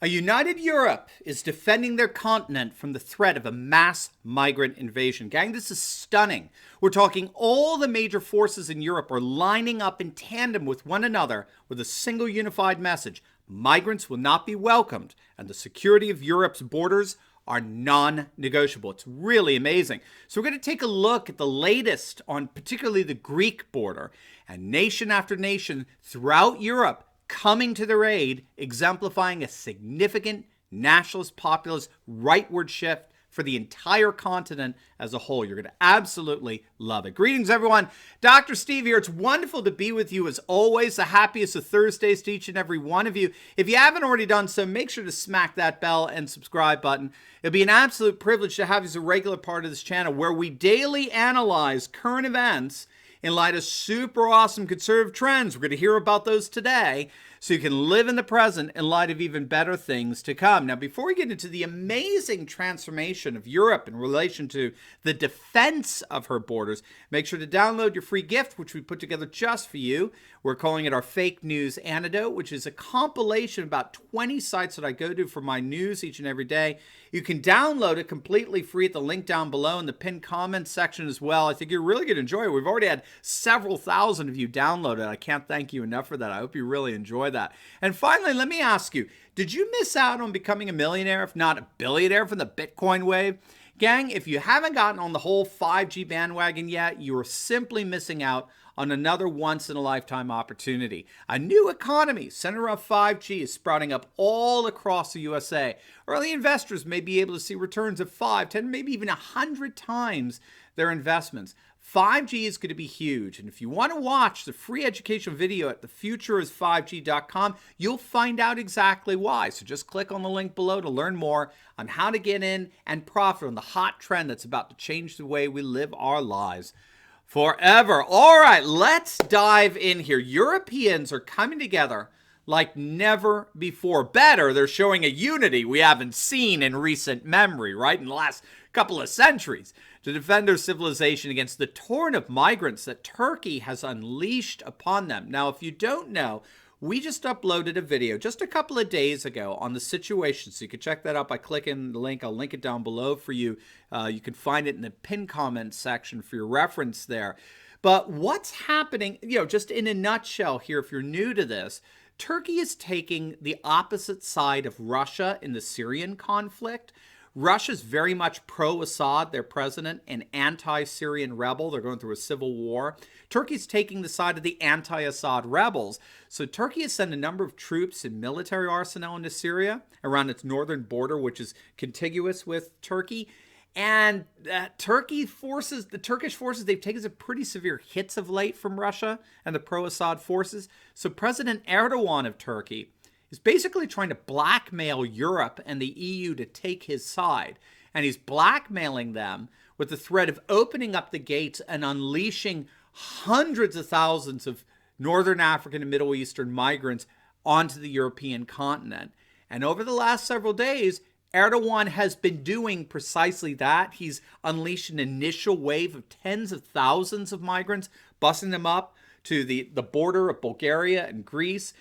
A united Europe is defending their continent from the threat of a mass migrant invasion. Gang, this is stunning. We're talking all the major forces in Europe are lining up in tandem with one another with a single unified message. Migrants will not be welcomed, and the security of Europe's borders are non-negotiable. It's really amazing. So we're going to take a look at the latest on particularly the Greek border, and nation after nation throughout Europe coming to their aid, exemplifying a significant nationalist, populist, rightward shift for the entire continent as a whole. You're going to absolutely love it. Greetings, everyone. Dr. Steve here. It's wonderful to be with you as always. The happiest of Thursdays to each and every one of you. If you haven't already done so, make sure to smack that bell and subscribe button. It'll be an absolute privilege to have you as a regular part of this channel where we daily analyze current events in light of super awesome conservative trends. We're going to hear about those today so you can live in the present in light of even better things to come. Now, before we get into the amazing transformation of Europe in relation to the defense of her borders, make sure to download your free gift, which we put together just for you. We're calling it our Fake News Antidote, which is a compilation of about 20 sites that I go to for my news each and every day. You can download it completely free at the link down below in the pinned comments section as well. I think you're really going to enjoy it. We've already had several thousand of you download it. I can't thank you enough for that. I hope you really enjoy that. And finally, let me ask you, did you miss out on becoming a millionaire, if not a billionaire, from the Bitcoin wave? Gang, if you haven't gotten on the whole 5G bandwagon yet, you are simply missing out on another once-in-a-lifetime opportunity. A new economy centered around 5G is sprouting up all across the USA. Early investors may be able to see returns of 5, 10, maybe even 100 times their investments. 5G is going to be huge, and if you want to watch the free educational video at thefutureis5g.com, you'll find out exactly why. So just click on the link below to learn more on how to get in and profit on the hot trend that's about to change the way we live our lives forever. All right, let's dive in here. Europeans are coming together like never before. Better, they're showing a unity we haven't seen in recent memory, right? In the last couple of centuries, to defend their civilization against the torrent of migrants that Turkey has unleashed upon them. Now, if you don't know, we just uploaded a video just a couple of days ago on the situation. So you can check that out by clicking the link. I'll link it down below for you. You can find it in the pinned comment section for your reference there. But what's happening, just in a nutshell here, if you're new to this, Turkey is taking the opposite side of Russia in the Syrian conflict. Russia's very much pro-Assad, their president, an anti-Syrian rebel. They're going through a civil war. Turkey's taking the side of the anti-Assad rebels. So Turkey has sent a number of troops and military arsenal into Syria around its northern border, which is contiguous with Turkey. And the Turkish forces, they've taken some pretty severe hits of late from Russia and the pro-Assad forces. So President Erdogan of Turkey is basically trying to blackmail Europe and the EU to take his side. And he's blackmailing them with the threat of opening up the gates and unleashing hundreds of thousands of Northern African and Middle Eastern migrants onto the European continent. And over the last several days, Erdogan has been doing precisely that. He's unleashed an initial wave of tens of thousands of migrants, busing them up to the border of Bulgaria and Greece.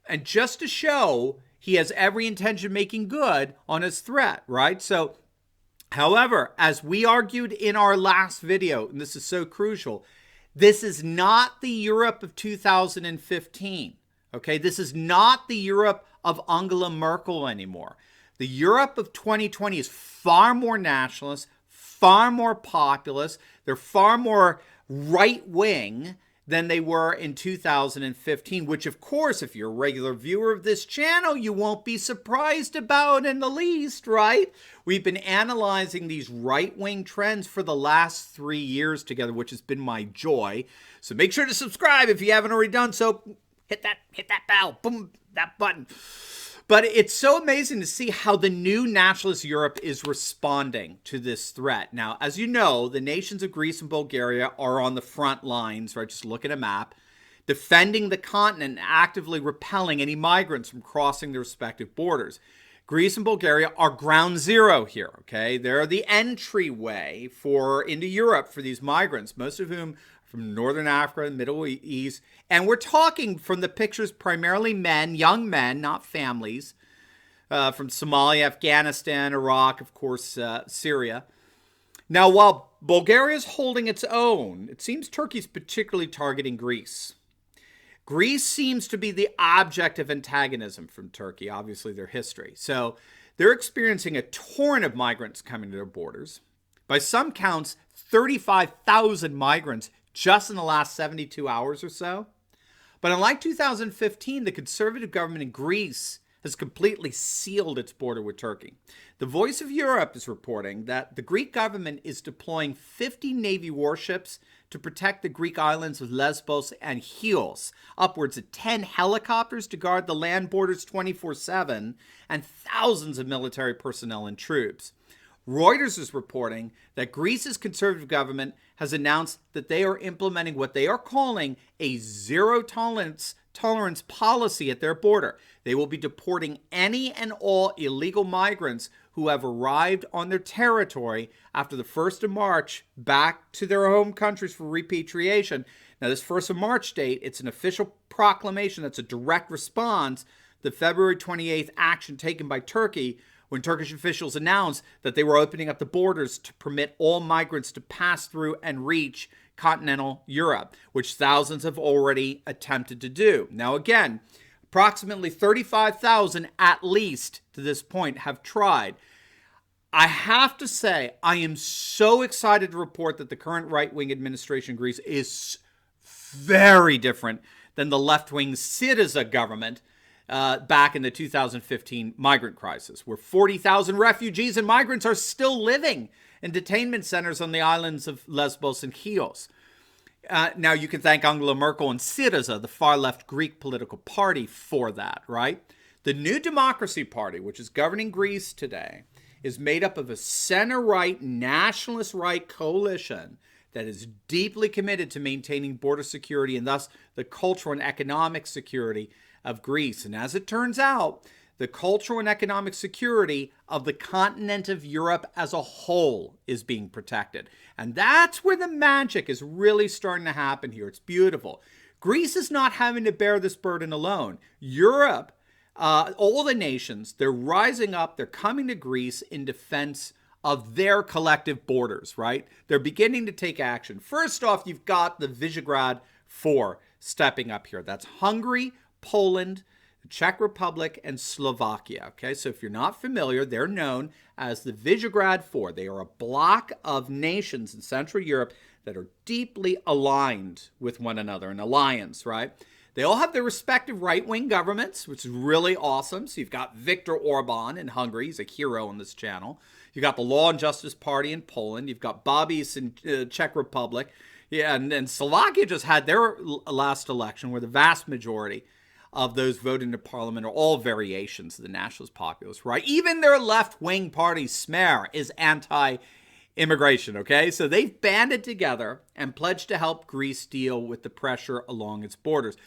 And just to show he has every intention of making good on his threat, right? So, however, as we argued in our last video, and this is so crucial, this is not the Europe of 2015, okay? This is not the Europe of Angela Merkel anymore. The Europe of 2020 is far more nationalist, far more populist. They're far more right-wing than they were in 2015, which, of course, if you're a regular viewer of this channel, you won't be surprised about in the least, right? We've been analyzing these right-wing trends for the last 3 years together, which has been my joy. So make sure to subscribe if you haven't already done so. Hit that bell, boom, that button. But it's so amazing to see how the new nationalist Europe is responding to this threat. Now, as you know, the nations of Greece and Bulgaria are on the front lines, right? Just look at a map, defending the continent and actively repelling any migrants from crossing their respective borders. Greece and Bulgaria are ground zero here, okay? They're the entryway into Europe for these migrants, most of whom from Northern Africa and Middle East. And we're talking from the pictures primarily men, young men, not families, from Somalia, Afghanistan, Iraq, of course, Syria. Now, while Bulgaria is holding its own, it seems Turkey's particularly targeting Greece. Greece seems to be the object of antagonism from Turkey, obviously their history. So they're experiencing a torrent of migrants coming to their borders. By some counts, 35,000 migrants just in the last 72 hours or so. But unlike 2015, the conservative government in Greece has completely sealed its border with Turkey. The Voice of Europe is reporting that the Greek government is deploying 50 Navy warships to protect the Greek islands of Lesbos and Chios, upwards of 10 helicopters to guard the land borders 24/7, and thousands of military personnel and troops. Reuters is reporting that Greece's conservative government has announced that they are implementing what they are calling a zero tolerance policy at their border. They will be deporting any and all illegal migrants who have arrived on their territory after the 1st of March back to their home countries for repatriation. Now, this 1st of March date, it's an official proclamation that's a direct response to the February 28th action taken by Turkey when Turkish officials announced that they were opening up the borders to permit all migrants to pass through and reach continental Europe, which thousands have already attempted to do. Now, again, approximately 35,000 at least to this point have tried. I have to say, I am so excited to report that the current right-wing administration in Greece is very different than the left-wing Syriza government back in the 2015 migrant crisis, where 40,000 refugees and migrants are still living in detainment centers on the islands of Lesbos and Chios. Now, you can thank Angela Merkel and Syriza, the far-left Greek political party, for that, right? The New Democracy Party, which is governing Greece today, is made up of a center-right, nationalist right coalition that is deeply committed to maintaining border security and thus the cultural and economic security of Greece. And as it turns out, the cultural and economic security of the continent of Europe as a whole is being protected. And that's where the magic is really starting to happen here. It's beautiful. Greece is not having to bear this burden alone. Europe, all the nations, they're rising up. They're coming to Greece in defense of their collective borders, right? They're beginning to take action. First off, you've got the Visegrad Four stepping up here. That's Hungary, Poland, the Czech Republic, and Slovakia. Okay, so if you're not familiar, they're known as the Visegrad Four. They are a block of nations in Central Europe that are deeply aligned with one another, an alliance, right? They all have their respective right-wing governments, which is really awesome. So you've got Viktor Orban in Hungary. He's a hero on this channel. You've got the Law and Justice Party in Poland. You've got Babis in Czech Republic. Yeah, and Slovakia just had their last election where the vast majority of those voting to parliament are all variations of the nationalist populist, right? Even their left-wing party, Smer, is anti-immigration, okay? So they've banded together and pledged to help Greece deal with the pressure along its borders.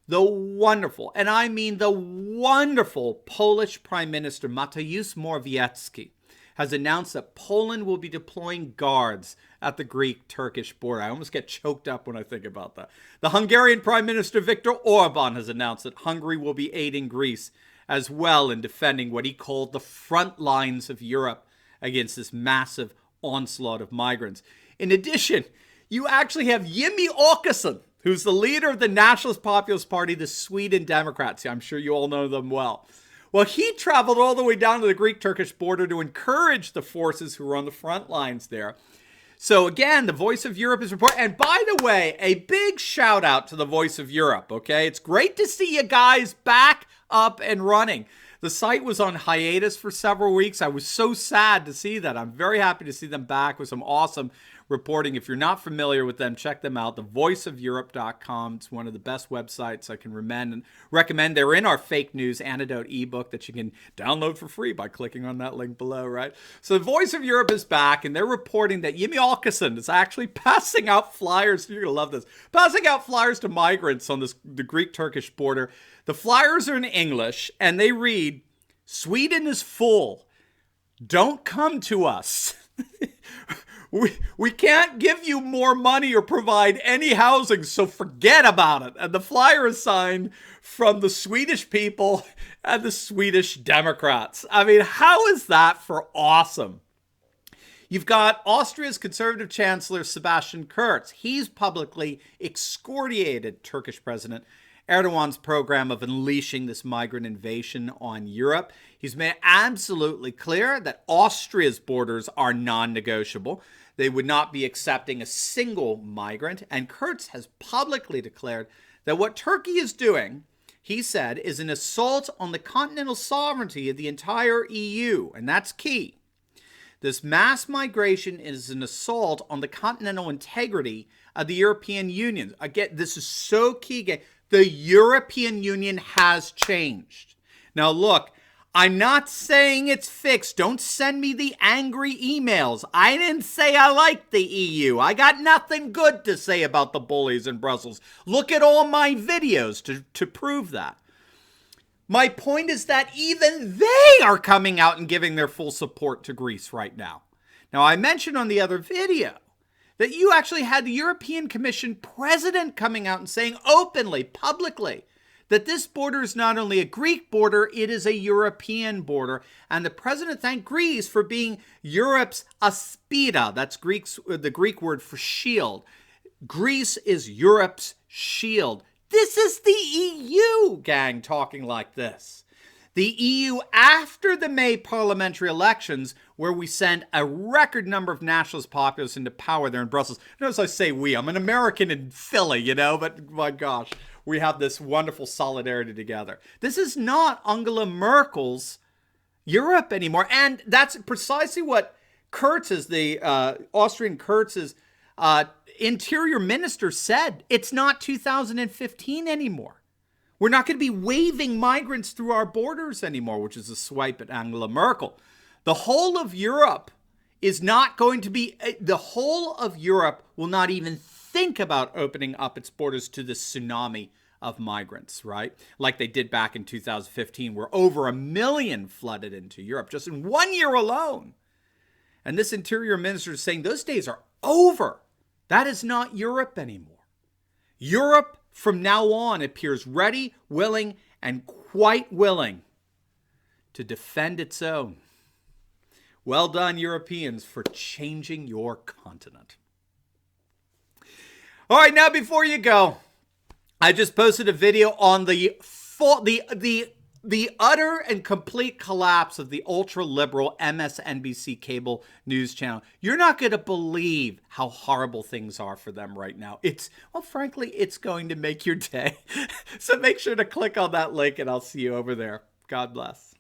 The wonderful, and I mean the wonderful Polish Prime Minister Mateusz Morawiecki has announced that Poland will be deploying guards at the Greek-Turkish border. I almost get choked up when I think about that. The Hungarian Prime Minister Viktor Orban has announced that Hungary will be aiding Greece as well in defending what he called the front lines of Europe against this massive onslaught of migrants. In addition, you actually have Jimmie Åkesson, who's the leader of the Nationalist Populist Party, the Sweden Democrats. I'm sure you all know them well. Well, he traveled all the way down to the Greek-Turkish border to encourage the forces who were on the front lines there. So again, the Voice of Europe is reporting. And by the way, a big shout out to the Voice of Europe, okay? It's great to see you guys back up and running. The site was on hiatus for several weeks. I was so sad to see that. I'm very happy to see them back with some awesome reporting. If you're not familiar with them, check them out. thevoiceofeurope.com. It's one of the best websites I can recommend. They're in our fake news antidote ebook that you can download for free by clicking on that link below, right? So the Voice of Europe is back, and they're reporting that Jimmie Åkesson is actually passing out flyers. You're going to love this. Passing out flyers to migrants on the Greek-Turkish border. The flyers are in English, and they read, "Sweden is full. Don't come to us." we can't give you more money or provide any housing, so forget about it. And the flyer is signed from the Swedish people and the Swedish Democrats. I mean, how is that for awesome? You've got Austria's conservative chancellor, Sebastian Kurz. He's publicly excoriated Turkish President Erdogan's program of unleashing this migrant invasion on Europe. He's made absolutely clear that Austria's borders are non-negotiable. They would not be accepting a single migrant. And Kurz has publicly declared that what Turkey is doing, he said, is an assault on the continental sovereignty of the entire EU. And that's key. This mass migration is an assault on the continental integrity of the European Union. Again, this is so key. Again, the European Union has changed. Now, look, I'm not saying it's fixed. Don't send me the angry emails. I didn't say I like the EU. I got nothing good to say about the bullies in Brussels. Look at all my videos to prove that. My point is that even they are coming out and giving their full support to Greece right now. Now, I mentioned on the other video that you actually had the European Commission president coming out and saying openly, publicly, that this border is not only a Greek border, it is a European border. And the president thanked Greece for being Europe's aspida. That's the Greek word for shield. Greece is Europe's shield. This is the EU, gang, talking like this. The EU after the May parliamentary elections, where we sent a record number of nationalist populists into power there in Brussels. Notice I say we. I'm an American in Philly, you know, but my gosh, we have this wonderful solidarity together. This is not Angela Merkel's Europe anymore. And that's precisely what Kurtz's, the Austrian Kurtz's interior minister said. It's not 2015 anymore. We're not going to be waving migrants through our borders anymore, which is a swipe at Angela Merkel. The whole of Europe is not going to be, the whole of Europe will not even think about opening up its borders to this tsunami of migrants, right? Like they did back in 2015, where over 1 million flooded into Europe just in 1 year alone. And this interior minister is saying those days are over. That is not Europe anymore. Europe from now on appears ready, willing, and quite willing to defend its own. Well done, Europeans, for changing your continent. All right, now before you go, I just posted a video on the utter and complete collapse of the ultra-liberal MSNBC cable news channel. You're not going to believe how horrible things are for them right now. Frankly, it's going to make your day. So make sure to click on that link and I'll see you over there. God bless.